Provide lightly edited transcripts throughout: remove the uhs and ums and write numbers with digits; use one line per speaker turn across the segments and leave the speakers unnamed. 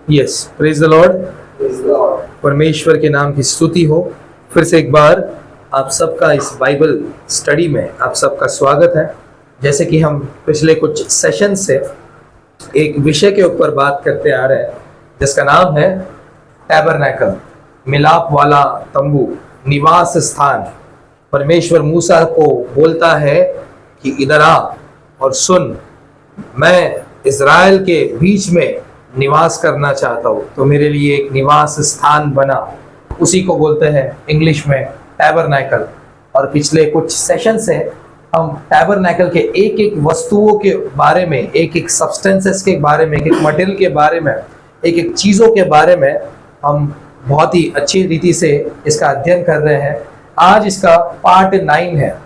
Yes, praise the Lord. परमेश्वर के नाम की स्तुति हो। फिर से एक बार आप सबका इस बाइबल स्टडी में आप सबका स्वागत है। जैसे कि हम पिछले कुछ सेशन से एक विषय के ऊपर बात करते आ रहे हैं जिसका नाम है टैबरनैकल, मिलाप वाला तंबू, निवास स्थान। परमेश्वर मूसा को बोलता है कि इधर आ और सुन, मैं इज़राइल के बीच में निवास करना चाहता हूँ, तो मेरे लिए एक निवास स्थान बना। उसी को बोलते हैं इंग्लिश में टैबरनैकल। और पिछले कुछ सेशन से हम टैबरनैकल के एक एक वस्तुओं के बारे में, एक एक सब्सटेंसेस के बारे में, एक एक मटेरियल के बारे में, एक एक चीज़ों के बारे में हम बहुत ही अच्छी रीति से इसका अध्ययन कर रहे हैं। आज इसका पार्ट 9 है।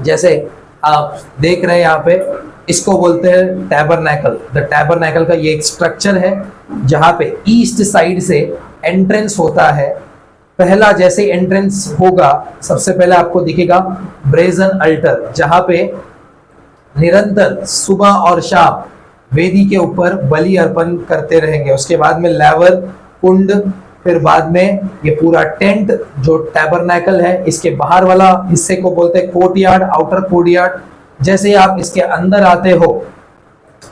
जैसे आप देख रहे हैं यहाँ पे, इसको बोलते हैं टैबरनैकल। द टैबरनैकल का ये एक स्ट्रक्चर है जहाँ पे ईस्ट साइड से एंट्रेंस होता है। पहला जैसे एंट्रेंस होगा, सबसे पहले आपको दिखेगा ब्रेजन अल्टर, जहाँ पे निरंतर सुबह और शाम वेदी के ऊपर बलि अर्पण करते रहेंगे। उसके बाद में लैवर कुंड, फिर बाद में ये पूरा टेंट जो टैबरनैकल है, इसके बाहर वाला हिस्से को बोलते हैं कोर्टयार्ड, आउटर कोर्टयार्ड। जैसे ही आप इसके अंदर आते हो,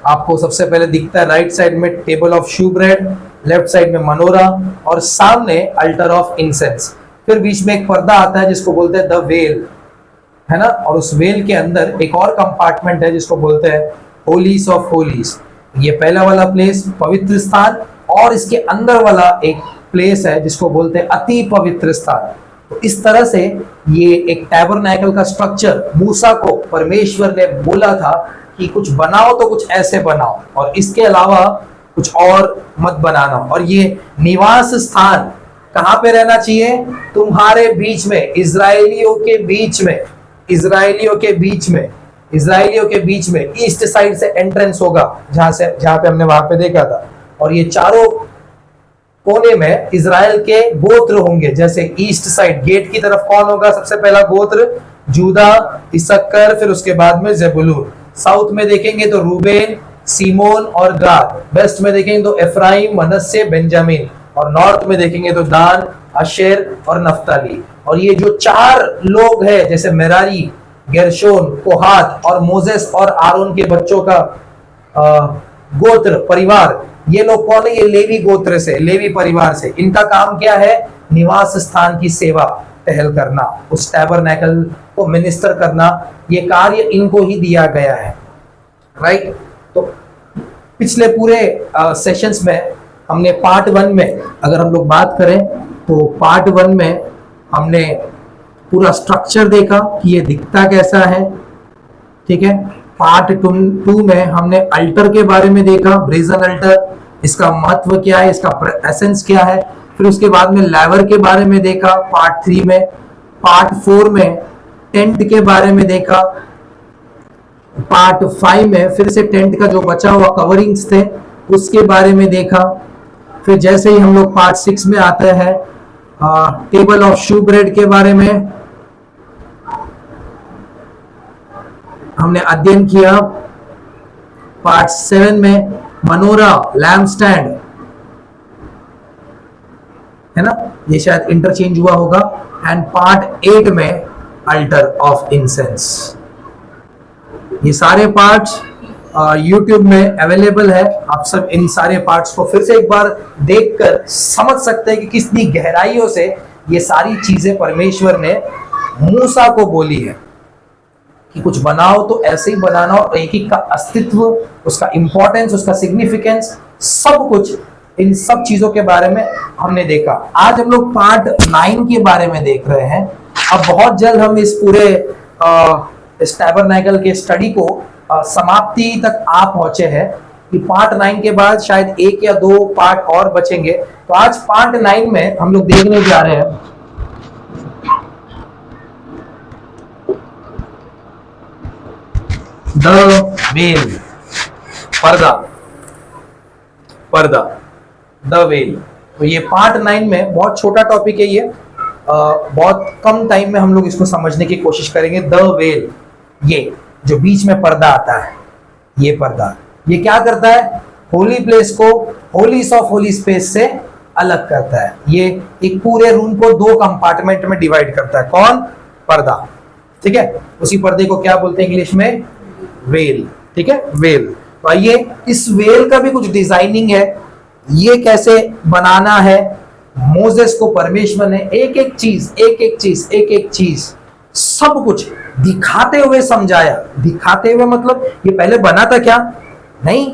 आपको सबसे पहले दिखता है राइट साइड में table of shoe bread, left side में मनोरा और सामने अल्टर ऑफ इंसेंस। फिर बीच में एक पर्दा आता है जिसको बोलते हैं द वेल, है ना। और उस वेल के अंदर एक और कंपार्टमेंट है जिसको बोलते हैं होलीज ऑफ होलीज। ये पहला वाला प्लेस पवित्र स्थान, और इसके अंदर वाला एक प्लेस है जिसको बोलते हैं अति पवित्र स्थान। तो इस तरह से ये एक टैबरनैकल का स्ट्रक्चर मूसा को परमेश्वर ने बोला था कि कुछ बनाओ तो कुछ ऐसे बनाओ, और इसके अलावा कुछ और मत बनाना। और ये निवास स्थान कहाँ पे रहना चाहिए? तुम्हारे बीच में, इजरायलियों के बीच में, इजरायलियों के बीच में, इजरायलियों के बीच में ईस्ट साइड से एंट्रेंस होगा, जहां पे हमने वहां पे देखा था। और ये चारों कोने में इजराइल के गोत्र होंगे। जैसे ईस्ट साइड गेट की तरफ कौन होगा? सबसे पहला गोत्र जूदा, इस्साकार, फिर उसके बाद में ज़ेबुलून। साउथ में देखेंगे तो रूबेन, सीमोन और गाद। वेस्ट में देखेंगे तो एफ्राइम, मनस्से, बेंजामिन। और नॉर्थ में देखेंगे तो दान, आशेर और नफ्ताली। और ये जो चार लोग हैं, जैसे मेरारी, गेरशोन, कोहात और मोजेस और आरोन के बच्चों का गोत्र परिवार, ये लोग कौन है? ये लेवी गोत्र से, लेवी परिवार से। इनका काम क्या है? निवास स्थान की सेवा टहल करना, उस टैबरनैकल को मिनिस्टर करना। ये कार्य इनको ही दिया गया है, राइट। तो पिछले पूरे सेशंस में हमने पार्ट 1 में अगर हम लोग बात करें तो पार्ट 1 में हमने पूरा स्ट्रक्चर देखा कि ये दिखता कैसा है, ठीक है। पार्ट 2 में हमने अल्टर के बारे में देखा, ब्रेजन अल्टर, इसका महत्व क्या है, इसका एसेंस क्या है। फिर उसके बाद में लैवर के बारे में देखा पार्ट 3 में। पार्ट 4 में टेंट के बारे में देखा। पार्ट 5 में फिर से टेंट का जो बचा हुआ कवरिंग्स थे उसके बारे में देखा। फिर जैसे ही हम लोग पार्ट 6 में आते हैं, टेबल ऑफ शू ब्रेड के बारे में हमने अध्ययन किया। पार्ट 7 में मनोरा, लैम्प स्टैंड, है ना, ये शायद इंटरचेंज हुआ होगा। एंड पार्ट 8 में अल्टर ऑफ इंसेंस। ये सारे पार्ट्स YouTube में अवेलेबल है। आप सब इन सारे पार्ट्स को फिर से एक बार देखकर समझ सकते हैं कि कितनी गहराइयों से ये सारी चीजें परमेश्वर ने मूसा को बोली है कि कुछ बनाओ तो ऐसे ही बनाना। और एक एक का अस्तित्व, उसका इंपॉर्टेंस, उसका सिग्निफिकेंस, सब कुछ इन सब चीजों के बारे में हमने देखा। आज हम लोग पार्ट 9 के बारे में देख रहे हैं। अब बहुत जल्द हम इस पूरे इस टैबरनैकल के स्टडी को समाप्ति तक आ पहुंचे हैं कि पार्ट 9 के बाद शायद 1 या 2 पार्ट और बचेंगे। तो आज पार्ट 9 में हम लोग देखने जा रहे हैं द वेल, पर्दा, पर्दा, द वेल। तो ये पार्ट 9 में बहुत छोटा टॉपिक है। ये बहुत कम टाइम में हम लोग इसको समझने की कोशिश करेंगे। द वेल, ये जो बीच में पर्दा आता है, ये पर्दा ये क्या करता है? होली प्लेस को होलीस ऑफ होली स्पेस से अलग करता है। ये एक पूरे रूम को दो कंपार्टमेंट में डिवाइड करता है। कौन? पर्दा। ठीक है, उसी पर्दे को क्या बोलते हैं इंग्लिश में? वेल। ठीक है, वेल। तो आइए, इस वेल का भी कुछ डिजाइनिंग है, ये कैसे बनाना है। मोसेस को परमेश्वर ने एक एक चीज सब कुछ दिखाते हुए समझाया। दिखाते हुए मतलब ये पहले बना था क्या? नहीं,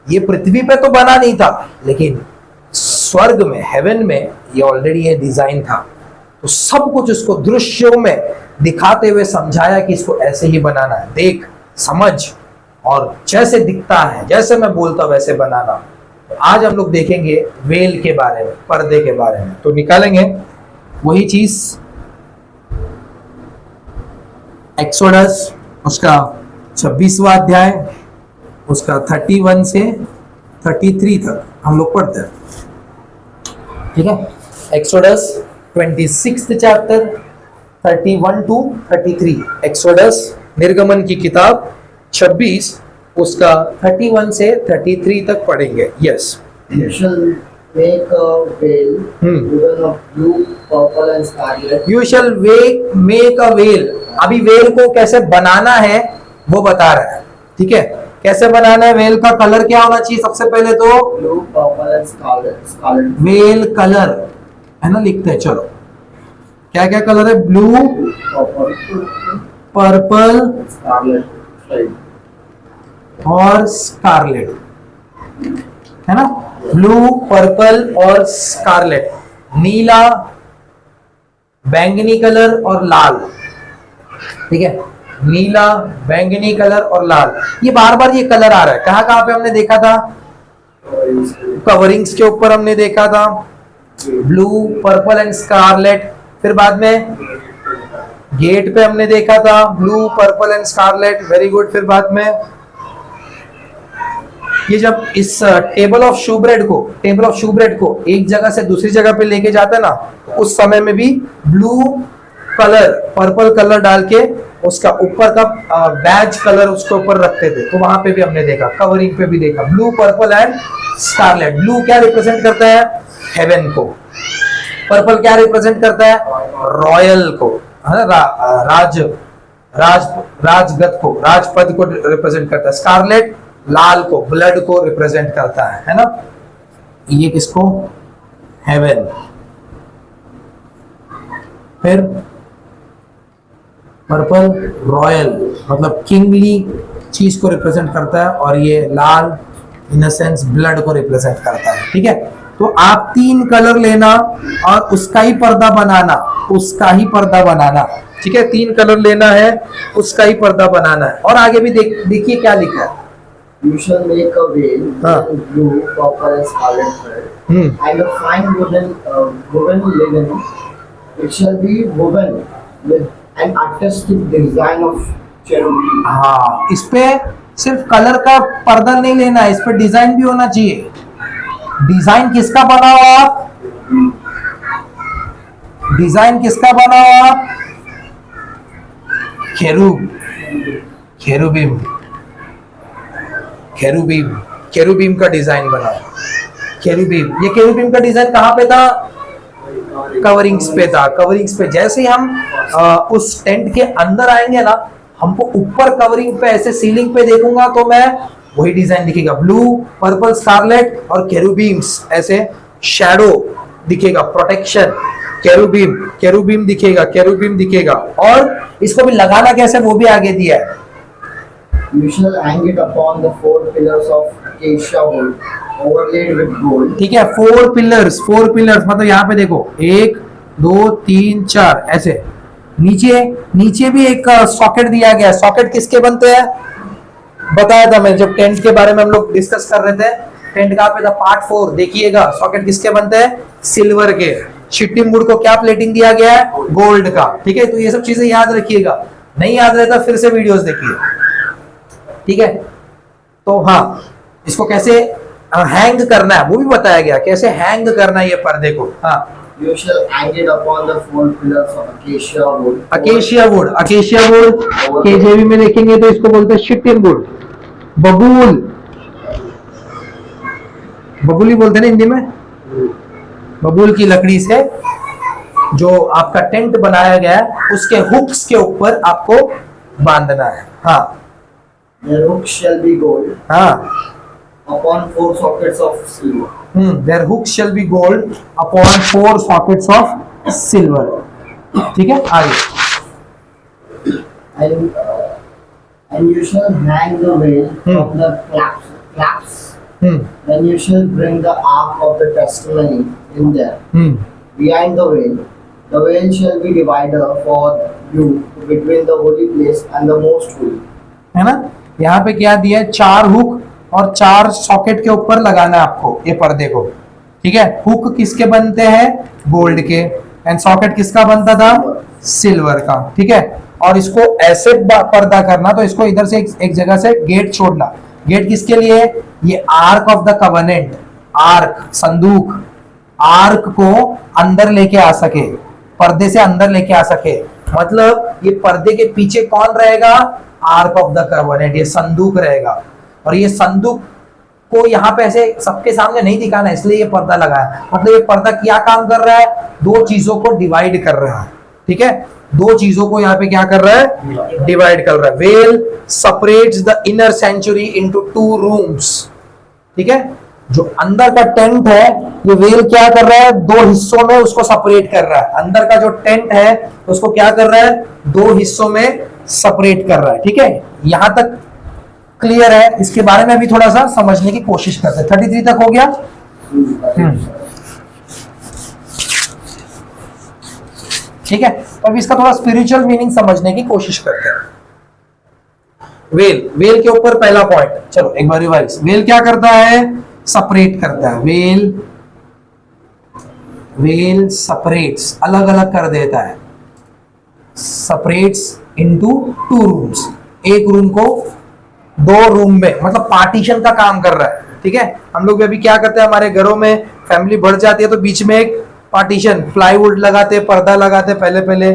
ये पृथ्वी पे तो बना नहीं था, लेकिन स्वर्ग में, हेवन में ये ऑलरेडी ये डिजाइन था। तो सब कुछ उसको दृश्यों में दिखाते हुए समझाया कि इसको ऐसे ही बनाना है, देख, समझ, और जैसे दिखता है, जैसे मैं बोलता वैसे बनाना। तो आज हम लोग देखेंगे वेल के बारे में, पर्दे के बारे में। तो निकालेंगे वही चीज, एक्सोडस उसका 26वां अध्याय, उसका 31 से 33 तक हम लोग पढ़ते हैं। ठीक है, एक्सोडस 26 चैप्टर 31 टू 33। एक्सोडस निर्गमन की किताब 26 उसका 31 से 33 तक पढ़ेंगे। Yes.
You shall make a veil, even of blue, purple and scarlet.
You shall make a well. अभी वेल को कैसे बनाना है वो बता रहा है। ठीक है, कैसे बनाना है? वेल का कलर क्या होना चाहिए? सबसे पहले तो
Blue, purple and scarlet.
Well colour है ना, लिखते हैं। चलो, क्या क्या कलर है? Blue,
Purple,
purple
scarlet. Right.
और स्कारलेट, है ना। ब्लू, पर्पल और स्कारलेट, नीला, बैंगनी कलर और लाल। ठीक है, नीला, बैंगनी कलर और लाल, ये बार बार ये कलर आ रहा है। कहाँ कहाँ पे हमने देखा था? कवरिंग्स के ऊपर हमने देखा था, ब्लू, पर्पल एंड स्कारलेट। फिर बाद में गेट पे हमने देखा था blue, purple and scarlet. Very good. फिर बाद में ये जब इस टेबल ऑफ शूब्रेड को एक जगह से दूसरी जगह पे लेके जाते ना, उस समय में भी ब्लू कलर, पर्पल कलर डाल के उसका ऊपर का बैज कलर उसके ऊपर रखते थे। तो वहां पे भी हमने देखा, कवरिंग पे भी देखा, blue, purple and scarlet. Blue क्या रिप्रेजेंट करता है? हेवन को। पर्पल क्या रिप्रेजेंट करता है? रॉयल को, है ना, राजगत को, राजपद को रिप्रेजेंट करता है। स्कारलेट लाल को, ब्लड को रिप्रेजेंट करता है ना। ये किसको? हेवन। फिर पर्पल रॉयल, मतलब किंगली चीज को रिप्रेजेंट करता है, और ये लाल इन द सेंस ब्लड को रिप्रेजेंट करता है। ठीक है, तो आप 3 कलर लेना और उसका ही पर्दा बनाना। ठीक है, 3 कलर लेना है, उसका ही पर्दा बनाना है। और आगे भी देखिए क्या लिखा है।
You shall make a veil, blue, purple and scarlet thread, and a fine woven linen. It shall be woven with an artistic design of cherubim.
हाँ, इस पे सिर्फ कलर का पर्दा नहीं लेना है, इस पे डिजाइन भी होना चाहिए। डिजाइन किसका बना हुआ? डिजाइन किसका बना हुआ? खेरूबीम का डिजाइन बना। खेरूबीम, ये खेरूबीम का डिजाइन कहाँ पे था? कवरिंग्स पे था। कवरिंग्स पे जैसे ही हम उस टेंट के अंदर आएंगे ना, हमको ऊपर कवरिंग पे, ऐसे सीलिंग पे देखूंगा तो मैं वही डिजाइन दिखेगा, ब्लू, पर्पल, स्कारलेट और केरूबीम्स, ऐसे शैडो दिखेगा, प्रोटेक्शन, केरूबीम दिखेगा। और इसको भी लगाना कैसे वो भी आगे दिया है।
You shall hang it upon the 4 pillars of acacia wood, overlaid with gold.
ठीक है, 4 पिलर्स मतलब यहाँ पे देखो 1 2 3 4 ऐसे। नीचे भी एक सॉकेट दिया गया। सॉकेट किसके बनते हैं? बताया था मैं जब टेंट के बारे में हम लोग डिस्कस कर रहे थे। टेंट का पे था पार्ट 4, देखिएगा। सॉकेट किसके बनते हैं? सिल्वर के। शिट्टिम वुड को क्या प्लेटिंग दिया गया है? गोल्ड का। ठीक है, तो ये सब चीजें याद रखिएगा। नहीं याद रहता फिर से वीडियोस देखिए। ठीक है, तो हाँ, इसको कैसे हैंग करना है वो भी बताया गया, कैसे हैंग करना है ये पर्दे को। हाँ,
You shall hang it upon the 4 pillars of acacia wood.
Acacia wood KJV में देखेंगे तो इसको बोलते हैं शिटिम वुड, बबूल, बबूल ही बोलते हैं ना हिंदी में, बबूल की लकड़ी से जो आपका टेंट बनाया गया है उसके हुक्स के ऊपर आपको बांधना है। हाँ
Their hooks shall be gold
हाँ
upon 4 sockets of silver.
Their hooks shall be gold upon 4 sockets of silver. ठीक है, आगे।
And you shall hang the veil from the clasps. Then you shall bring the ark of the testimony in there. Behind the veil shall be divider for you between the holy place and the most holy.
है ना, यहाँ पे क्या दिया है, 4 hook और 4 socket के ऊपर लगाना है आपको ये पर्दे को। ठीक है, हुक किसके बनते हैं, गोल्ड के, एंड सॉकेट किसका बनता था, सिल्वर का। ठीक है, और इसको ऐसे पर्दा करना, तो इसको इधर से एक जगह से गेट छोड़ना। गेट किसके लिए, ये arc of the covenant, arc संदूक, आर्क को अंदर लेके आ सके, पर्दे से अंदर लेके आ सके। मतलब ये पर्दे के पीछे कौन रहेगा, आर्क ऑफ द कवनेंट, ये संदूक रहेगा। और ये संदूक को यहाँ पे ऐसे सबके सामने नहीं दिखाना, इसलिए ये पर्दा लगा है। मतलब ये पर्दा क्या काम कर रहा है, 2 चीजों को डिवाइड कर रहा है। ठीक है, 2 चीजों को यहाँ पे क्या कर रहा है, डिवाइड कर रहा है। Veil separates the inner sanctuary into 2 rooms. ठीक है, जो अंदर का टेंट है, ये वेल क्या कर रहा है, 2 हिस्सों में उसको सेपरेट कर रहा है। अंदर का जो टेंट है उसको क्या कर रहा है, 2 हिस्सों में सेपरेट कर रहा है। ठीक है, यहां तक क्लियर है। इसके बारे में भी थोड़ा सा समझने की कोशिश करते हैं। 33 तक हो गया। ठीक है, अब इसका थोड़ा स्पिरिचुअल मीनिंग समझने की कोशिश करते हैं। वेल के ऊपर पहला पॉइंट, चलो एक बार रिवाइज। वेल क्या करता है, सेपरेट करता है। वेल सेपरेट्स, अलग अलग कर देता है, सेपरेट्स इनटू 2 रूम्स। एक रूम को 2 रूम में, मतलब पार्टीशन का काम कर रहा है। ठीक है, हम लोग भी अभी क्या करते हैं, हमारे घरों में फैमिली बढ़ जाती है तो बीच में एक पार्टीशन, प्लाईवुड लगाते, पर्दा लगाते, पहले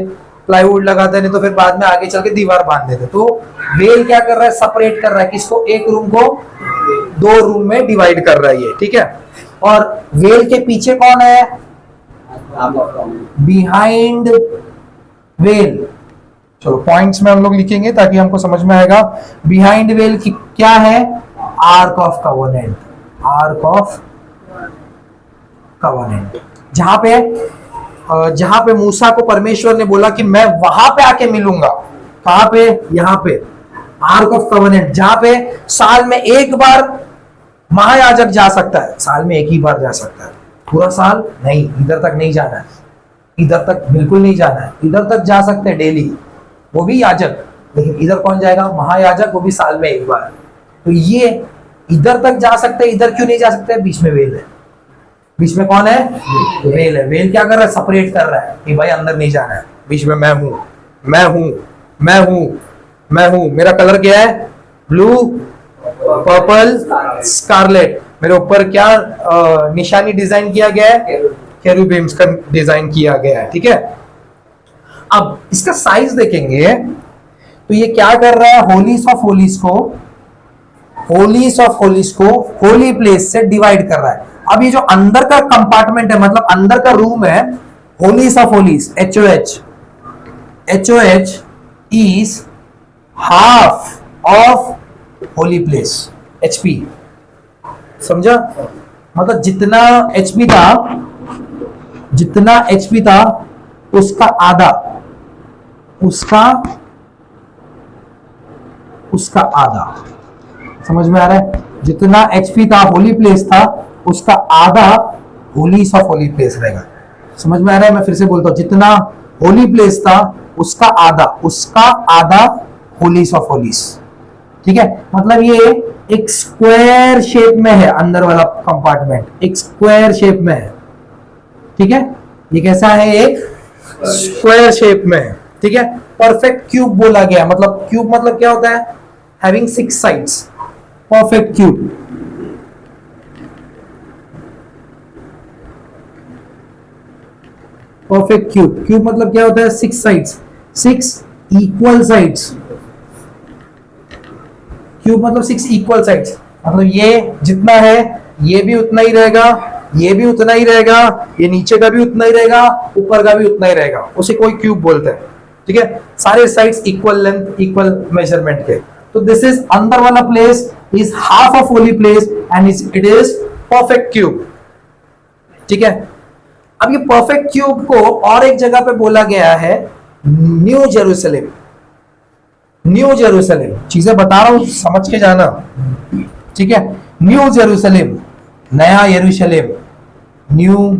प्लाईवुड लगाते, नहीं तो फिर बाद में आगे चल के दीवार बांध देते। तो वेल क्या कर रहा है, सेपरेट कर रहा है, किसको, एक रूम को 2 रूम में डिवाइड कर रहा है ये। ठीक है, और वेल के पीछे कौन है, बिहाइंड वेल। चलो पॉइंट्स में हम लोग लिखेंगे ताकि हमको समझ में आएगा। बिहाइंड वेल की क्या है, arc of covenant, arc of covenant. जहां पे मूसा को परमेश्वर ने बोला कि मैं वहां पे आके मिलूंगा, कहां पे, यहां पे, आर्क ऑफ कवनेंट, जहां पे साल में एक बार महायाजक जा सकता है, साल में एक ही बार जा सकता है, पूरा साल नहीं, इधर तक नहीं जाना है, इधर तक बिल्कुल नहीं जाना है, इधर तक जा सकते हैं डेली, वो भी याजक, लेकिन इधर कौन जाएगा, महायाजक, वो भी साल में एक बार। तो ये इधर तक जा सकते हैं, इधर क्यों नहीं जा सकते, बीच में वेल है। बीच में कौन है, वेल है। वेल क्या कर रहा है, सेपरेट कर रहा है कि भाई अंदर नहीं जाना है, बीच में मैं हूं, मैं हूं, मैं हूं, मैं हूं। मेरा कलर क्या है, ब्लू, पर्पल, स्कारलेट। मेरे ऊपर क्या निशानी डिजाइन किया गया है, केरूबिम्स का डिजाइन किया गया है। ठीक है, अब इसका साइज देखेंगे तो ये क्या कर रहा है, होलीस ऑफ होलीस को होली प्लेस से डिवाइड कर रहा है। अब ये जो अंदर का कंपार्टमेंट है, मतलब अंदर का रूम है, holies of holies, HOH is half of holy place, HP। समझा, मतलब जितना HP था उसका आधा, उसका आधा। समझ में आ रहा है, जितना HP था, होली प्लेस था, उसका आधा होलीस ऑफ होली प्लेस रहेगा। समझ में आ रहा है, मैं फिर से बोलता हूं, जितना होली प्लेस था उसका आधा होलीस ऑफ होलीस। ठीक है, मतलब ये एक स्क्वायर शेप में है, अंदर वाला कंपार्टमेंट एक स्क्वायर शेप में है। ठीक है, ये कैसा है, एक स्क्वायर शेप में है। ठीक है, परफेक्ट क्यूब बोला गया, मतलब क्यूब मतलब क्या होता है, having 6 sides, perfect cube. Perfect cube मतलब क्या होता है, 6 साइड्स, 6 इक्वल साइड्स। क्यूब मतलब 6 इक्वल साइड्स, मतलब ये जितना है ये भी उतना ही रहेगा, ये भी उतना ही रहेगा, ये नीचे का भी उतना ही रहेगा, ऊपर का भी उतना ही रहेगा, उसे कोई क्यूब बोलते हैं। ठीक है, सारे sides equal length equal measurement के। तो दिस इज अंदर वाला place is half of holy place and it is perfect cube. ठीक है, अब ये परफेक्ट क्यूब को और एक जगह पे बोला गया है न्यू जेरूसलेम। न्यू जेरूसलेम, चीजें बता रहा हूं समझ के जाना। ठीक है, न्यू जेरूसलेम, नया यरूशलेम, न्यू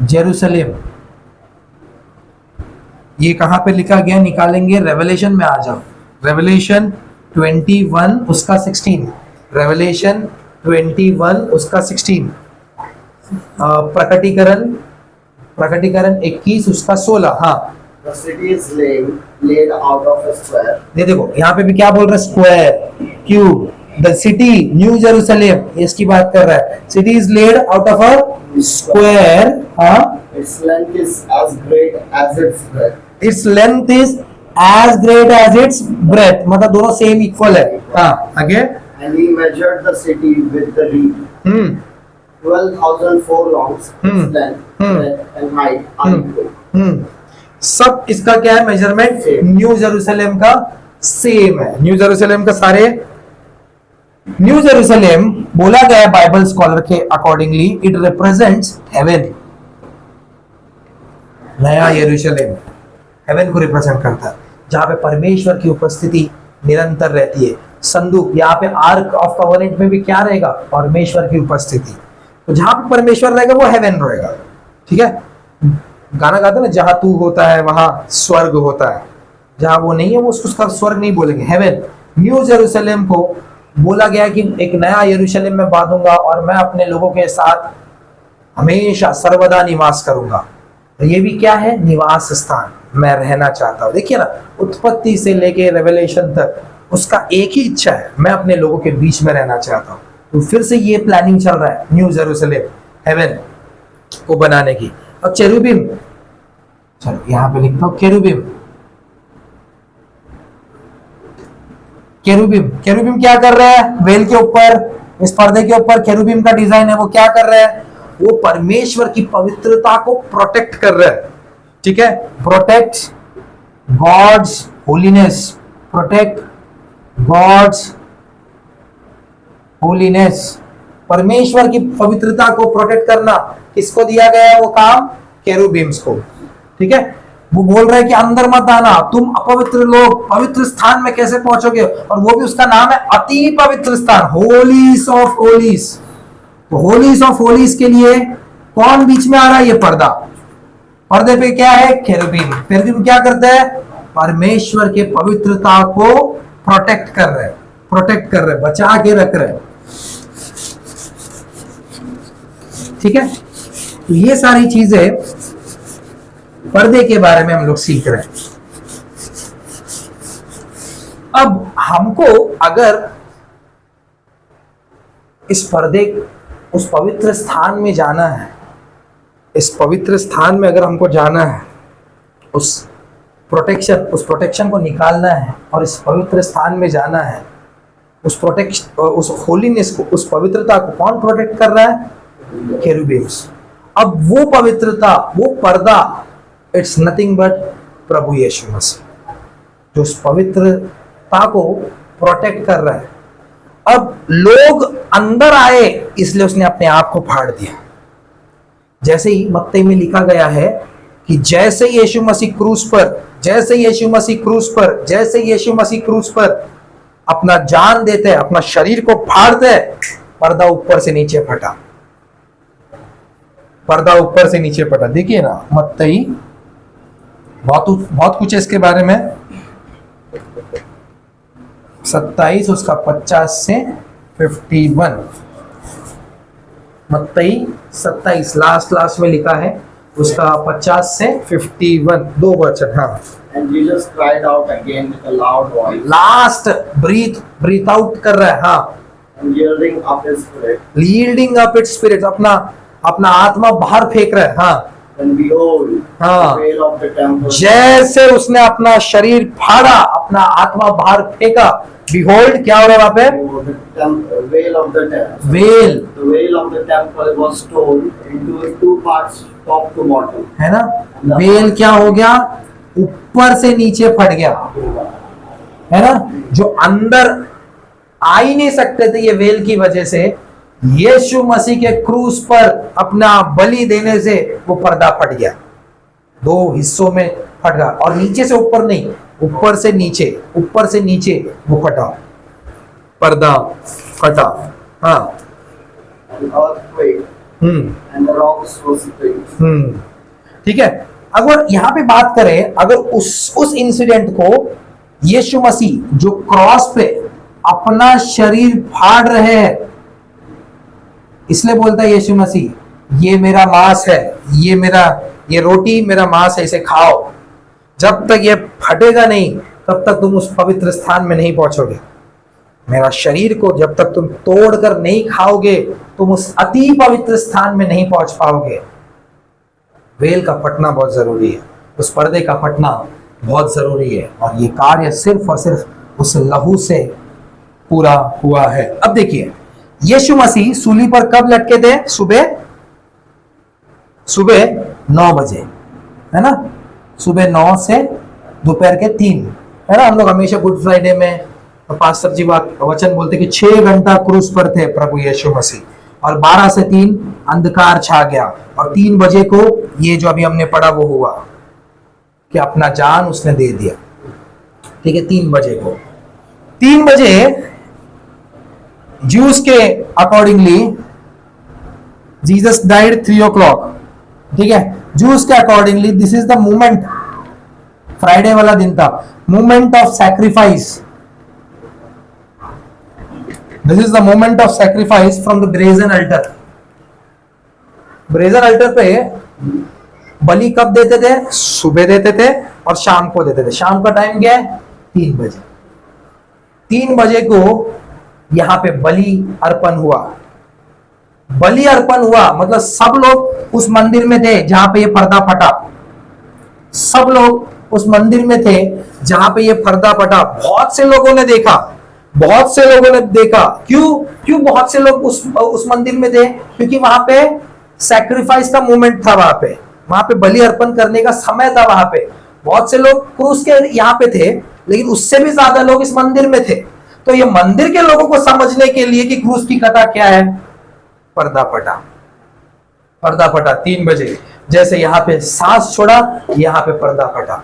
जेरूसलेम, ये कहां पे लिखा गया निकालेंगे, रेवलेशन में आ जाओ। रेवलेशन 21 उसका 16, रेवलेशन 21 उसका 16, प्रकटीकरण 21 उसका 16। हाँ,
The city is laid out of a square.
ये देखो यहाँ पे भी क्या बोल रहा है, square, cube. The city New Jerusalem इसकी बात कर रहा है, city is laid out of a square. हाँ,
Its length is as great as its breadth.
Its length is as great as its breadth, मतलब दोनों सेम इक्वल है। हाँ, आगे।
And he measured the city with the reed. 12,000 furlongs, its length, breadth and height are equal.
सब इसका क्या है measurement, new Jerusalem का सेम है। न्यू जेरूसलेम का सारे, न्यू जेरूसलेम बोला गया है बाइबल स्कॉलर के अकॉर्डिंगली इट रिप्रेजेंट्स हेवन। नया यरूशलेम हेवन को रिप्रेजेंट करता है, जहां पे परमेश्वर की उपस्थिति निरंतर रहती है। संदूक, यहाँ पे आर्क ऑफ कवनेंट में भी क्या रहेगा, परमेश्वर की उपस्थिति। तो जहां पे परमेश्वर रहेगा वो हेवन रहेगा। ठीक है, गाना गाते ना, जहां तू होता है वहां स्वर्ग होता है, जहां वो नहीं है वो उसका स्वर्ग नहीं बोलेंगे, हेवन। न्यू जेरूसलेम को बोला गया कि एक नया यरूशलेम में बांधूंगा और मैं अपने लोगों के साथ हमेशा सर्वदा निवास करूंगा। तो ये भी क्या है, निवास स्थान, मैं रहना चाहता हूं। देखिए ना, उत्पत्ति से लेके रेवलेशन तक उसका एक ही इच्छा है, मैं अपने लोगों के बीच में रहना चाहता हूं। तो फिर से ये प्लानिंग चल रहा है न्यू जेरूसलेम हेवन को बनाने की। अब चेरुबिम, चलो यहां पे लिखता हूं केरुबिम। केरुबिम, केरुबिम क्या कर रहे हैं, वेल के ऊपर, इस पर्दे के ऊपर केरुबिम का डिजाइन है, वो क्या कर रहे हैं, वो परमेश्वर की पवित्रता को प्रोटेक्ट कर रहे हैं। ठीक है, protect God's holiness, protect God's holiness, परमेश्वर की पवित्रता को प्रोटेक्ट करना किसको दिया गया है वो काम, केरुबिम्स को। ठीक है, वो बोल रहे हैं कि अंदर मत आना, तुम अपवित्र लोग पवित्र स्थान में कैसे पहुंचोगे, और वो भी उसका नाम है अति पवित्र स्थान, होलीस ऑफ होलीस। तो होलीस ऑफ होलीस के लिए कौन बीच में आ रहा है, ये पर्दा, पर्दे पे क्या है, केरुबिम। केरुबिम क्या करते हैं, परमेश्वर के पवित्रता को प्रोटेक्ट कर रहे हैं, प्रोटेक्ट कर रहे हैं, बचा के रख रहे हैं। ठीक है, तो ये सारी चीजें पर्दे के बारे में हम लोग सीख रहे हैं। अब हमको अगर इस पर्दे, उस पवित्र स्थान में जाना है, इस पवित्र स्थान में अगर हमको जाना है, उस प्रोटेक्शन को निकालना है और इस पवित्र स्थान में जाना है, उस होलीनेस को, उस पवित्रता को कौन प्रोटेक्ट कर रहा है, केरुबिम्स। अब वो पवित्रता, वो पर्दा, इट्स नथिंग बट प्रभु यीशु मसीह, जो उस पवित्रता को प्रोटेक्ट कर रहा है। अब लोग अंदर आए इसलिए उसने अपने आप को फाड़ दिया। जैसे ही मत्ती में लिखा गया है कि जैसे यीशु मसीह क्रूस पर, जैसे यीशु मसीह क्रूस पर, जैसे यीशु मसीह क्रूस पर अपना जान देते हैं, अपना शरीर को फाड़ते हैं, पर्दा ऊपर से नीचे फटा, पर्दा ऊपर से नीचे फटा। देखिए ना, मत्ती बहुत कुछ है इसके बारे में। 27 उसका 50 से 51, मत्ती 27 लास्ट में लिखा है, उसका 50 से 51, 2 वचन। हाँ,
And Jesus cried out again with a loud voice.
Last breath out कर रहा है। हाँ,
And yielding up his spirit.
Yielding up its spirit, अपना आत्मा बाहर फेंक रहा है। हाँ,
And behold,
हाँ,
the veil of the temple.
जैसे उसने अपना शरीर फाड़ा, अपना आत्मा बाहर फेंका, Behold, क्या हो रहा है वहां पे?
The veil of the temple.
Well,
The veil of the temple was torn into two parts, top to bottom.
है ना? वेल क्या हो गया? ऊपर से नीचे फट गया, है ना? जो अंदर आ ही नहीं सकते थे ये वेल की वजह से, यीशु मसीह के क्रूस पर अपना बलि देने से वो पर्दा फट गया, दो हिस्सों में फट गया। और नीचे से ऊपर नहीं, ऊपर से नीचे, ऊपर से नीचे वो फटा, पर्दा फटा। हाँ,
The earthquake and the rocks were split.
ठीक है। अगर यहां पे बात करें, अगर उस इंसिडेंट को यीशु मसीह जो क्रॉस पे अपना शरीर फाड़ रहे हैं, इसलिए बोलता है यीशु मसीह, ये मेरा मांस है, ये रोटी मेरा मांस है, इसे खाओ। जब तक ये फटेगा नहीं तब तक तुम उस पवित्र स्थान में नहीं पहुंचोगे। मेरा शरीर को जब तक तुम तोड़कर नहीं खाओगे तुम उस अति पवित्र स्थान में नहीं पहुंच पाओगे। वेल का फटना बहुत जरूरी है, उस पर्दे का फटना बहुत जरूरी है, और ये कार्य सिर्फ और सिर्फ उस लहू से पूरा हुआ है। अब देखिए, यीशु मसीह सूली पर कब लटके थे? सुबह 9 बजे, है ना? सुबह 9 से दोपहर के 3, है ना? हम लोग हमेशा गुड फ्राइडे में पास्टर जी वचन बोलते कि 6 घंटा क्रूस पर थे प्रभु यीशु मसीह, और 12 से 3 अंधकार छा गया, और 3 बजे को ये जो अभी हमने पढ़ा वो हुआ कि अपना जान उसने दे दिया। ठीक है, 3 बजे को, 3 बजे ज्यूस के अकॉर्डिंगली जीसस डाइड 3 o'clock। ठीक है, ज्यूस के accordingly this is the moment, Friday वाला दिन था, moment of sacrifice. This is the moment of sacrifice from the brazen alter. Brazen alter पे बलि कब देते थे? सुबह देते थे और शाम को देते थे। शाम का टाइम क्या है? 3 बजे। 3 बजे को यहां पे बलि अर्पण हुआ। बलि अर्पण हुआ मतलब सब लोग उस मंदिर में थे जहां पे ये पर्दा फटा, सब लोग उस मंदिर में थे जहां पे ये पर्दा फटा। बहुत से लोगों ने देखा, बहुत से लोगों ने देखा। क्यों बहुत से लोग उस मंदिर में थे? क्योंकि वहां पे सैक्रिफाइस का मोमेंट था, वहां पे बलि अर्पण करने का समय था। वहां पे बहुत से लोग क्रूस के यहाँ पे थे, लेकिन उससे भी ज्यादा लोग इस मंदिर में थे। तो ये मंदिर के लोगों को समझने के लिए कि क्रूस की कथा क्या है, पर्दा फटा, पर्दा फटा 3 बजे। जैसे यहाँ पे सांस छोड़ा, यहाँ पे पर्दा फटा,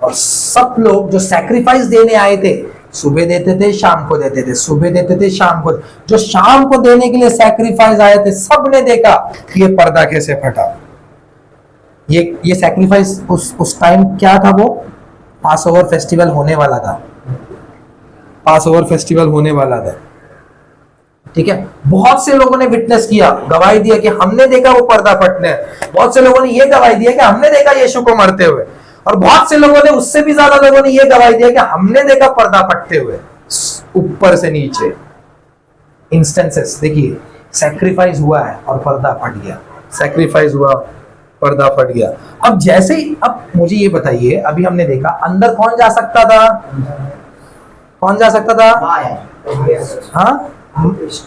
और सब लोग जो सैक्रिफाइस देने आए थे, सुबह देते थे, शाम को देते थे, सुबह देते थे, शाम को, जो शाम को देने के लिए सैक्रिफाइस आए थे, सबने देखा कि ये पर्दा कैसे फटा। ये सैक्रिफाइस उस टाइम क्या था? वो पास ओवर फेस्टिवल होने वाला था, पास ओवर फेस्टिवल होने वाला था। ठीक है, बहुत से लोगों ने विटनेस किया, गवाही दिया कि हमने देखा वो पर्दा फटने। बहुत से लोगों ने ये गवाही दिया कि हमने देखा यीशु को मरते हुए, और बहुत से लोगों ने, उससे भी ज्यादा लोगों ने ये गवाही दिया कि हमने देखा पर्दा फटते हुए ऊपर से नीचे। इंस्टेंसेस देखिए, सैक्रिफाइस हुआ है और पर्दा फट गया, सैक्रिफाइस हुआ, पर्दा फट गया। अब जैसे ही, अब मुझे ये बताइए, अभी हमने देखा अंदर कौन जा सकता था? कौन जा सकता था? हाँ,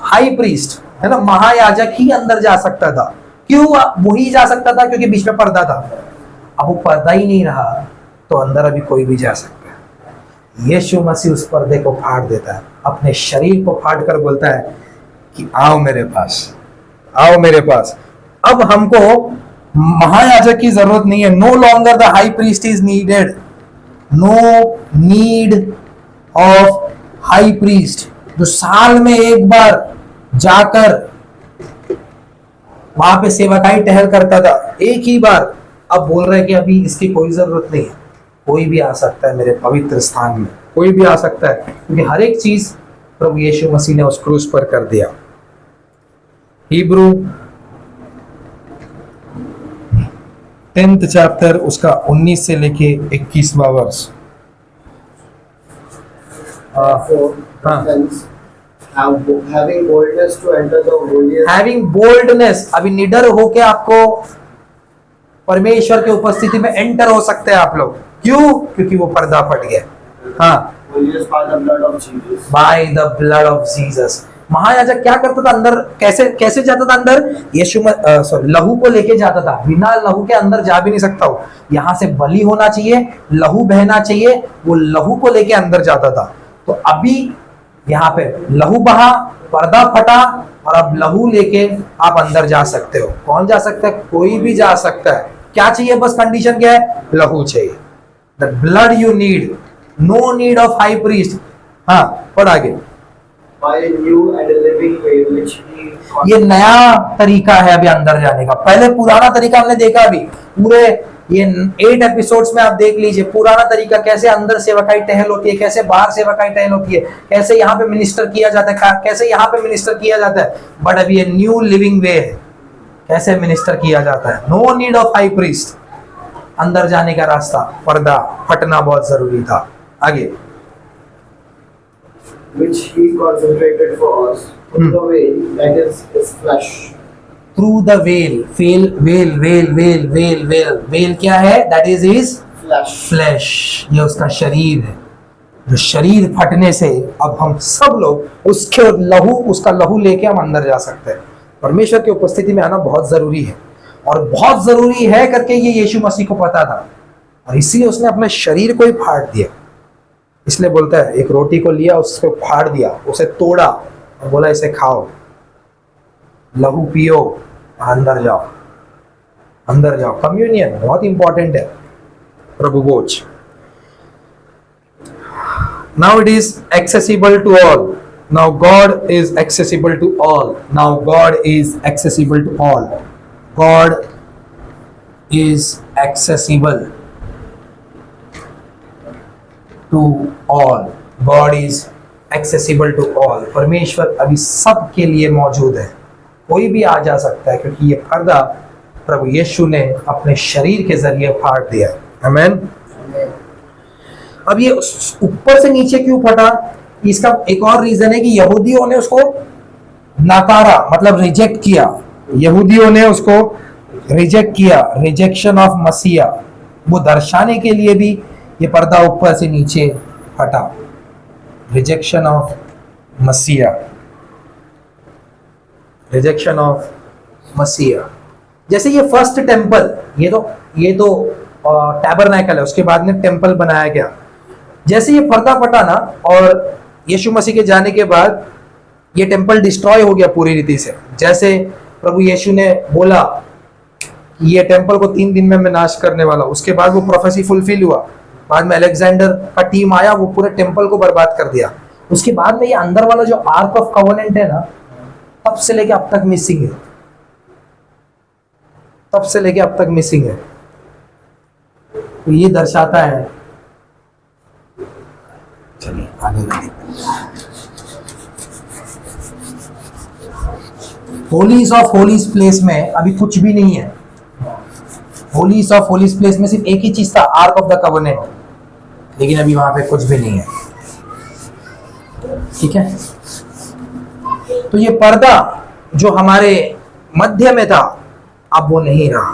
हाई प्रीस्ट, है ना, महायाजक ही अंदर जा सकता था। क्यों वही जा सकता था? क्योंकि बीच में पर्दा था। अब वो पर्दा ही नहीं रहा तो अंदर अभी कोई भी जा सकता है। यीशु मसीह उस पर्दे को फाड़ देता है, अपने शरीर को फाड़ कर बोलता है कि आओ मेरे पास, आओ मेरे पास। अब हमको महायाजक की जरूरत नहीं है। No longer the high priest is needed, no need of high priest, जो साल में एक बार जाकर वहां पे सेवकाई टहल करता था, एक ही बार। अब बोल रहे हैं कि अभी इसकी कोई जरूरत नहीं है, कोई भी आ सकता है मेरे पवित्र स्थान में, कोई भी आ सकता है, क्योंकि हर एक चीज प्रभु यीशु मसीह ने उस क्रूस पर कर दिया। हिब्रू 10th चैप्टर, उसका 19 से लेके 21वां वर्ष।
having boldness to enter the holiest,
having boldness, अभी निडर होके आपको परमेश्वर के उपस्थिति में एंटर हो सकते हैं आप लोग। क्यों? क्योंकि वो पर्दा फट गया। हाँ,
Just by the blood of Jesus.
By the blood of Jesus. महायाजक क्या करता था अंदर, कैसे कैसे जाता था अंदर? सॉरी, लहू को लेके जाता था। बिना लहू के अंदर जा भी नहीं सकता हो। यहाँ से बलि होना चाहिए, लहू बहना चाहिए, वो लहू को लेके अंदर जाता था। तो अभी यहाँ पे लहू बहा, पर्दा फटा, और अब लहू लेके आप अंदर जा सकते हो। कौन जा सकता है? कोई भी जा सकता है। क्या चाहिए? बस कंडीशन क्या है? लहू चाहिए। The blood you need, no need of high priest. हाँ, पढ़ आगे।
By a new and a living way which he
ये नया तरीका है अभी अंदर जाने का। पहले पुराना तरीका हमने देखा। अभी पूरे ये 8 एपिसोड्स में आप देख लीजिए पुराना तरीका, कैसे अंदर सेवकाई टहल होती है, कैसे बाहर सेवकाई टहल होती है, कैसे यहाँ पे मिनिस्टर किया जाता है, कैसे यहाँ पे मिनिस्टर किया जाता है। बट अभी ये न्यू लिविंग वे है, कैसे मिनिस्टर किया जाता है। No need of high priest. अंदर जाने का रास्ता, पर्दा फटना बहुत जरूरी था। आगे।
which he consecrated for us through the way that is his flesh.
Through the well, well क्या है? That is his
Flesh.
Flash. ये उसका शरीर है। जो शरीर फटने से अब हम सब लोग उसके लहू, उसका लहू लेके हम अंदर जा सकते हैं। परमेश्वर की उपस्थिति में आना बहुत जरूरी है, और बहुत जरूरी है करके ये यीशु मसीह को पता था, और इसीलिए उसने अपने शरीर को ही फाड़ दिया। इसलिए बोलता है, एक रोटी को लिया, उसको फाड़ दिया, उसे तोड़ा और बोला इसे खाओ, लहू पियो और अंदर जाओ, अंदर जाओ। कम्युनियन बहुत इंपॉर्टेंट है, प्रभु भोज। Now it is accessible to all. Now God is accessible to all. Now God is accessible to all. God is accessible to all. God is accessible to all. परमेश्वर अभी सब के लिए मौजूद है, कोई भी आ जा सकता है, क्योंकि ये पर्दा प्रभु यीशु ने अपने शरीर के जरिए फाड़ दिया। आमीन। अब ये ऊपर से नीचे क्यों फटा? इसका एक और रीजन है कि यहूदियों ने उसको नकारा, मतलब रिजेक्ट किया। यहूदियों ने उसको रिजेक्ट किया, रिजेक्शन ऑफ मसीहा। वो दर्शाने के लिए भी ये पर्दा ऊपर से नीचे फटा, रिजेक्शन ऑफ मसीहा, रिजेक्शन ऑफ मसीहा। जैसे ये फर्स्ट टेम्पल, ये तो टैबरनाइकल है, उसके बाद में टेम्पल बनाया गया। जैसे ये पर्दा फटा ना, और यीशु मसीह के जाने के बाद ये टेम्पल डिस्ट्रॉय हो गया पूरी रीति से। जैसे प्रभु यीशु ने बोला कि ये टेम्पल को 3 दिन में मैं नाश करने वाला, उसके बाद वो प्रोफेसी फुलफिल हुआ। बाद में अलेक्जेंडर का टीम आया, वो पूरे टेम्पल को बर्बाद कर दिया। उसके बाद में ये अंदर वाला जो आर्क ऑफ कवनेंट है ना, तब से लेके अब तक मिसिंग है, तब से लेके अब तक मिसिंग है। तो ये दर्शाता है, चलिए आगे बढ़िए। होलीज ऑफ होलीज प्लेस में अभी कुछ भी नहीं है। होलीज ऑफ होलीज प्लेस में सिर्फ एक ही चीज था, आर्क ऑफ द कवनेंट, लेकिन अभी वहां पे कुछ भी नहीं है। ठीक है, तो ये पर्दा जो हमारे मध्य में था, अब वो नहीं रहा।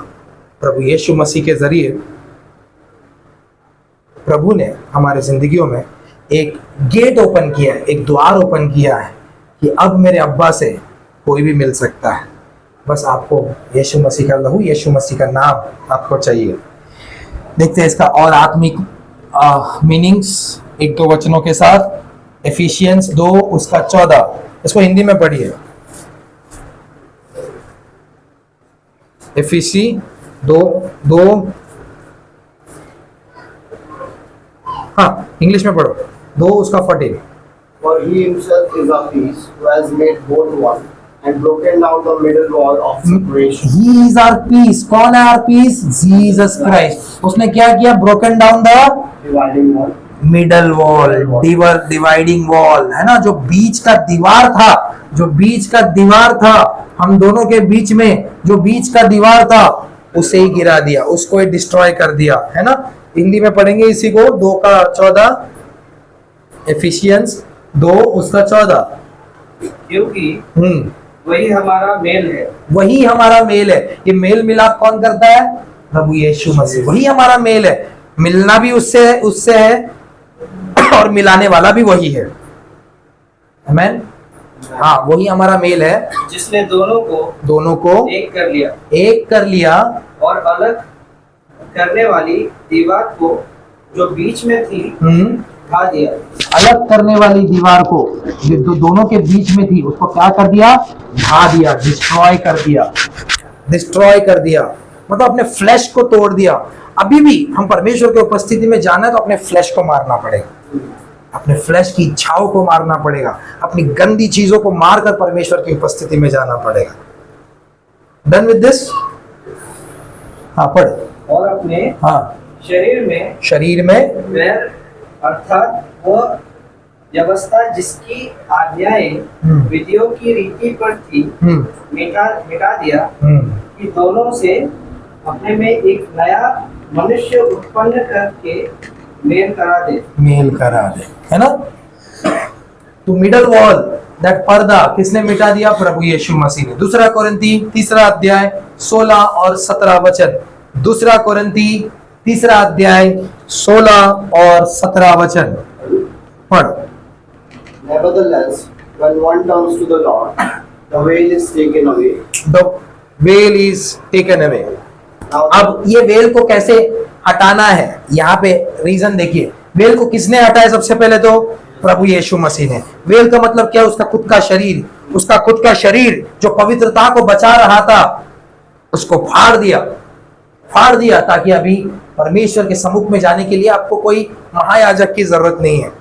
प्रभु यीशु मसीह के जरिए प्रभु ने हमारे जिंदगियों में एक गेट ओपन किया है, एक द्वार ओपन किया है कि अब मेरे अब्बा से कोई भी मिल सकता है। बस आपको यीशु मसीह का लहू, यीशु मसीह का नाम आपको चाहिए। देखते हैं इसका और आत्मिक मीनिंग्स 1-2 वचनों के साथ। एफिशियंस 2 उसका 14, इसको हिंदी में पढ़िए। एफिसी 2 हाँ, इंग्लिश में पढ़ो। 2 उसका 14।
For he himself is our peace, who has made both one and broken down the middle wall of separation.
He is our peace. कौन है our peace? Jesus Christ। उसने क्या किया? Broken down the
Dividing wall.
Middle wall, dividing wall, है ना, जो बीच का दीवार था, जो बीच का दीवार था हम दोनों के बीच में, जो बीच का दीवार था उसे ही गिरा दिया, उसको ही डिस्ट्रॉय कर दिया, है ना। हिंदी में पढ़ेंगे इसी को। 2 का 14, एफिशियंस 2 उसका 14।
क्योंकि वही हमारा मेल है।
वही हमारा मेल है। ये मेल मिलाप कौन करता है? प्रभु यीशु मसीह। वही हमारा मेल है। मिलना भी उससे है और मिलाने वाला भी वही है। आमीन। हाँ, वही हमारा मेल है
जिसने दोनों को एक कर लिया और अलग करने वाली दीवार को जो बीच में थी ढा दिया।
अलग करने वाली दीवार को जो दोनों के बीच में थी उसको क्या कर दिया? ढा दिया, डिस्ट्रॉय कर दिया। डिस्ट्रॉय कर दिया मतलब अपने फ्लैश को तोड़ दिया। अभी भी हम परमेश्वर की उपस्थिति में जाना है तो अपने फ्लैश को मारना पड़ेगा, अपने फ्लैश की इच्छाओं को मारना पड़ेगा, अपनी गंदी चीजों को मारकर परमेश्वर की उपस्थिति में जाना पड़ेगा। Done with this? हाँ पढ़।
और अपने
हाँ, शरीर में
वैर अर्थात वह व्यवस्था जिसकी आज्ञाएं विधियों की रीति पर थी मिटा दिया कि दोनों से अपने में एक नया मनुष्य उत्पन्न करके मेल करा दे, है ना? तो मिडल वॉल, दैट पर्दा किसने मिटा दिया? प्रभु यीशु मसीह ने। दूसरा कोरिन्थी 3 अध्याय 16 और 17 वचन। दूसरा कोरिन्थी 3 अध्याय 16 और 17 वचन पढ़।
Nevertheless, when one turns to the Lord, the veil is taken away.
The veil is taken away. अब ये वेल को कैसे हटाना है, यहाँ पे रीजन देखिए। वेल को किसने हटाया? सबसे पहले तो प्रभु यीशु मसीह ने। वेल का मतलब क्या? उसका खुद का शरीर, उसका खुद का शरीर जो पवित्रता को बचा रहा था उसको फाड़ दिया ताकि अभी परमेश्वर के सम्मुख में जाने के लिए आपको कोई महायाजक की जरूरत नहीं है।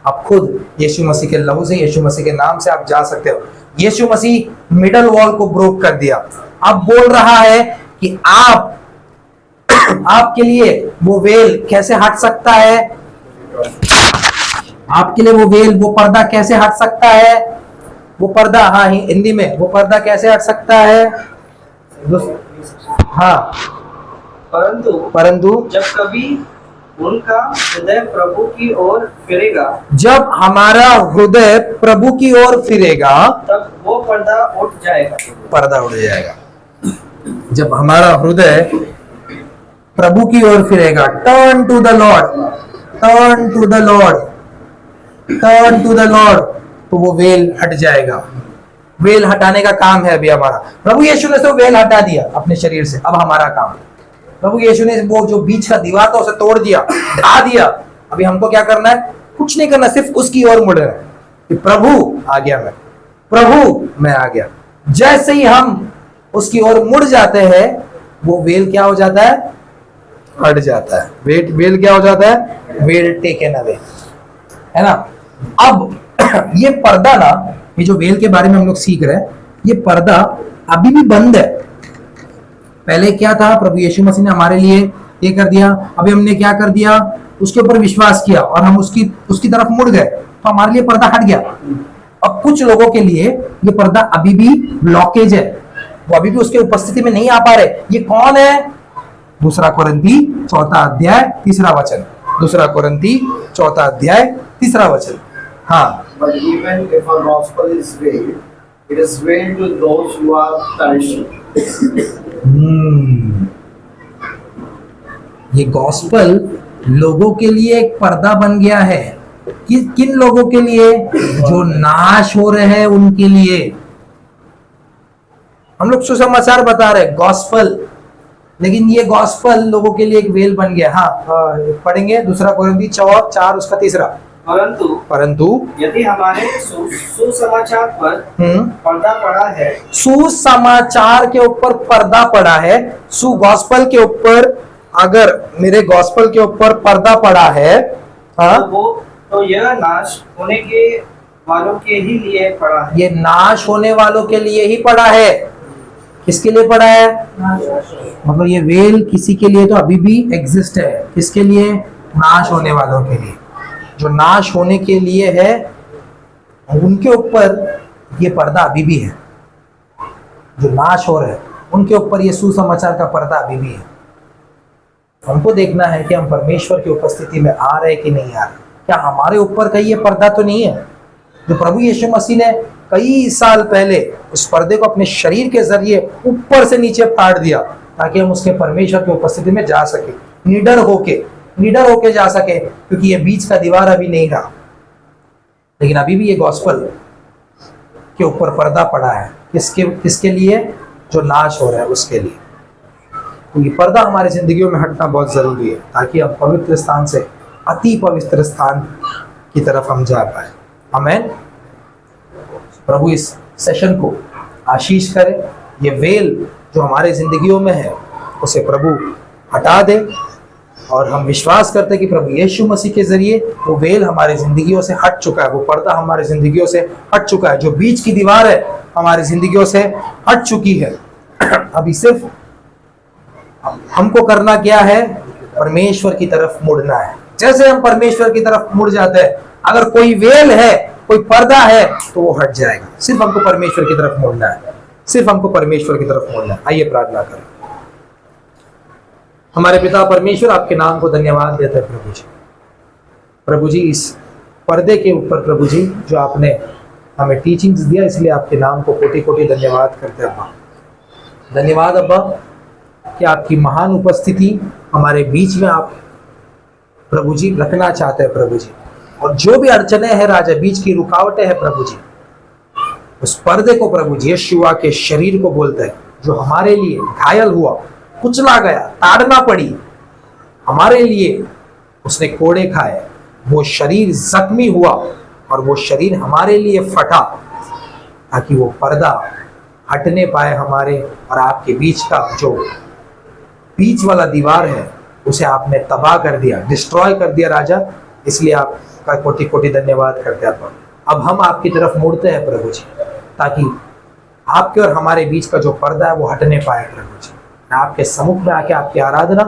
आप खुद यीशु मसीह के लहू से, यीशु मसीह के नाम से आप जा सकते हो। यीशु मसीह मिडल वॉल को ब्रोक कर दिया। अब बोल रहा है कि आपके लिए वो वेल कैसे हट सकता है? आपके लिए वो वेल, वो पर्दा कैसे हट सकता है? वो पर्दा, हाँ हिंदी में, वो पर्दा कैसे हट सकता है? हाँ, परंतु
जब कभी उनका हृदय प्रभु की ओर फिरेगा,
जब हमारा हृदय प्रभु की ओर फिरेगा
तब वो पर्दा उठ जाएगा।
जब हमारा हृदय प्रभु की ओर फिरेगा, टर्न टू द लॉर्ड, तो वो वेल हट जाएगा। वेल हटाने का काम है अभी हमारा। प्रभु यीशु ने तो वेल हटा दिया अपने शरीर से, अब हमारा काम। प्रभु यीशु ने वो जो बीच का दीवार था उसे तोड़ दिया, ढा दिया। अभी हमको क्या करना है? कुछ नहीं करना, सिर्फ उसकी ओर मुड़ना है कि प्रभु आ गया, मैं आ गया। जैसे ही हम उसकी ओर मुड़ जाते हैं वो वेल क्या हो जाता है? हट जाता है। वेल क्या हो जाता है? वेल टेकन अवे, है ना? अब ये पर्दा ना, ये जो वेल के बारे में हम लोग सीख रहे हैं, ये पर्दा अभी भी बंद है। पहले क्या था? प्रभु यीशु मसीह ने हमारे लिए ये कर दिया। अभी हमने क्या कर दिया? उसके ऊपर विश्वास किया और हम उसकी तरफ मुड़ गए, तो हमारे लिए पर्दा हट गया। अब कुछ लोगों के लिए ये पर्दा अभी भी ब्लॉकेज है, वो अभी भी उसके उपस्थिति में नहीं आ पा रहे। ये कौन है? दूसरा कोरिन्थी 4 अध्याय 3 वचन। दूसरा कोरिन्थी 4 अध्याय 3 वचन। हाँ,
But even if our gospel is veiled, it is veiled to those who are perishing.
ये गॉस्पल लोगों के लिए एक पर्दा बन गया है। किन लोगों के लिए? जो नाश हो रहे हैं उनके लिए। हम लोग सुसमाचार बता रहे गॉस्पल, लेकिन ये गॉस्पल लोगों के लिए एक वेल बन गया। हाँ, पढ़ेंगे दूसरा कोरिन्थी 4 उसका 3। परंतु
यदि हमारे सुसमाचार पर पर्दा पड़ा है,
सुसमाचार के ऊपर पर्दा पड़ा है, गॉस्पल के ऊपर, अगर मेरे गॉस्पल के ऊपर पर्दा पड़ा है, हाँ,
तो यह नाश होने के वालों के ही लिए पड़ा है।
ये नाश होने वालों के लिए ही पड़ा है। किसके लिए पड़ा है? मतलब ये वेल किसी के लिए तो अभी भी एग्जिस्ट है। किसके लिए? नाश होने वालों के लिए। जो नाश होने के लिए है उनके ऊपर ये पर्दा अभी भी है। जो नाश हो रहे हैं उनके ऊपर ये सुसमाचार का पर्दा अभी भी है। हमको देखना है कि हम परमेश्वर की उपस्थिति में आ रहे कि नहीं आ रहे। क्या हमारे ऊपर कहीं ये पर्दा तो नहीं है? जो प्रभु यीशु मसीह ने कई साल पहले उस पर्दे को अपने शरीर के जरिए ऊपर से नीचे फाड़ दिया ताकि हम उसके परमेश्वर की उपस्थिति में जा सके निडर होके। निडर होके जा सके, क्योंकि ये बीच का दीवार अभी नहीं रहा। लेकिन अभी भी ये गॉस्पल के ऊपर पर्दा पड़ा है, किसके लिए? जो नाश हो रहा है उसके लिए। तो ये पर्दा हमारी जिंदगियों में हटना बहुत जरूरी है, ताकि हम पवित्र स्थान से अति पवित्र स्थान की तरफ हम जा पाए। आमीन। प्रभु इस सेशन को आशीष करे। ये वेल जो हमारे जिंदगियों में है उसे प्रभु हटा दे, और हम विश्वास करते हैं कि प्रभु यीशु मसीह के जरिए वो वेल हमारी जिंदगियों से हट चुका है, वो पर्दा हमारी जिंदगियों से हट चुका है, जो बीच की दीवार है हमारी जिंदगियों से हट चुकी है। अभी सिर्फ हमको करना क्या है? परमेश्वर की तरफ मुड़ना है। जैसे हम परमेश्वर की तरफ मुड़ जाते हैं, अगर कोई वेल है, कोई पर्दा है, तो वो हट जाएगा। सिर्फ हमको परमेश्वर की तरफ मुड़ना है, सिर्फ हमको परमेश्वर की तरफ मुड़ना है। आइए प्रार्थना करें। हमारे पिता परमेश्वर, आपके नाम को धन्यवाद देते हैं प्रभु जी। प्रभु जी, इस पर्दे के ऊपर प्रभु जी जो आपने हमें टीचिंग्स दिया, इसलिए आपके नाम को कोटि कोटि धन्यवाद करते हैं अब्बा। धन्यवाद अब्बा कि आपकी महान उपस्थिति हमारे बीच में आप प्रभु जी रखना चाहते हैं प्रभु जी। और जो भी अड़चने हैं राजा, बीच की रुकावटें हैं प्रभु जी, उस पर्दे को प्रभु जी यीशुआ के शरीर को बोलते हैं, जो हमारे लिए घायल हुआ, कुचला गया, ताड़ना पड़ी, हमारे लिए उसने कोड़े खाए, वो शरीर जख्मी हुआ और वो शरीर हमारे लिए फटा, ताकि वो पर्दा हटने पाए हमारे और आपके बीच का जो बीच वाला दीवार है उसे आपने तबाह कर दिया, डिस्ट्रॉय कर दिया राजा। इसलिए आपका कोटि कोटि धन्यवाद करते हैं। अब हम आपकी तरफ मुड़ते हैं प्रभु जी, ताकि आपके और हमारे बीच का जो पर्दा है वो हटने पाए प्रभु जी। आपके सम्मुख में आके आपकी आराधना,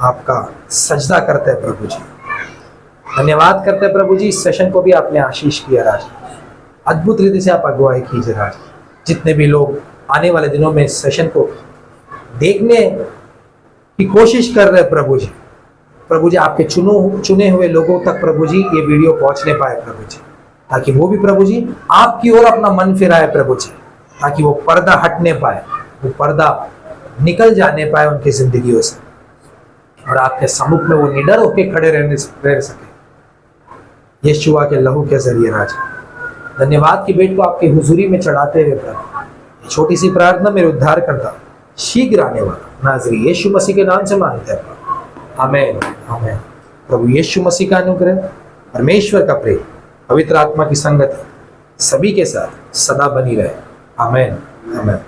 आपका सजदा करते हैं प्रभु जी। धन्यवाद करते हैं प्रभु जी, इस सेशन को भी आपने आशीष किया राजा। अद्भुत रीति से आप अगुवाई कीजिए राजा। जितने भी लोग आने वाले दिनों में इस सेशन को देखने की कोशिश कर रहे हैं प्रभु जी, आपके चुने हुए लोगों तक प्रभु जी ये वीडियो पहुंचने पाए प्रभु जी, ताकि वो भी प्रभु जी आपकी ओर अपना मन फिराए प्रभु जी, ताकि वो पर्दा हटने पाए, वो पर्दा निकल जाने पाए उनकी जिंदगियों से, और आपके सम्मुख में वो निडर होकर खड़े रह सके यीशुआ के लहू के जरिए राजा। धन्यवाद की भेंट को आपकी हुजूरी में चढ़ाते हुए प्रभु, छोटी सी प्रार्थना मेरे उद्धार करता शीघ्र आने वाला नाज़री यीशु मसीह के नाम से मांगते हैं। आमीन आमीन। प्रभु यीशु मसीह का अनुग्रह, परमेश्वर का प्रेम, पवित्र आत्मा की संगति सभी के साथ सदा बनी रहे। आमीन आमीन।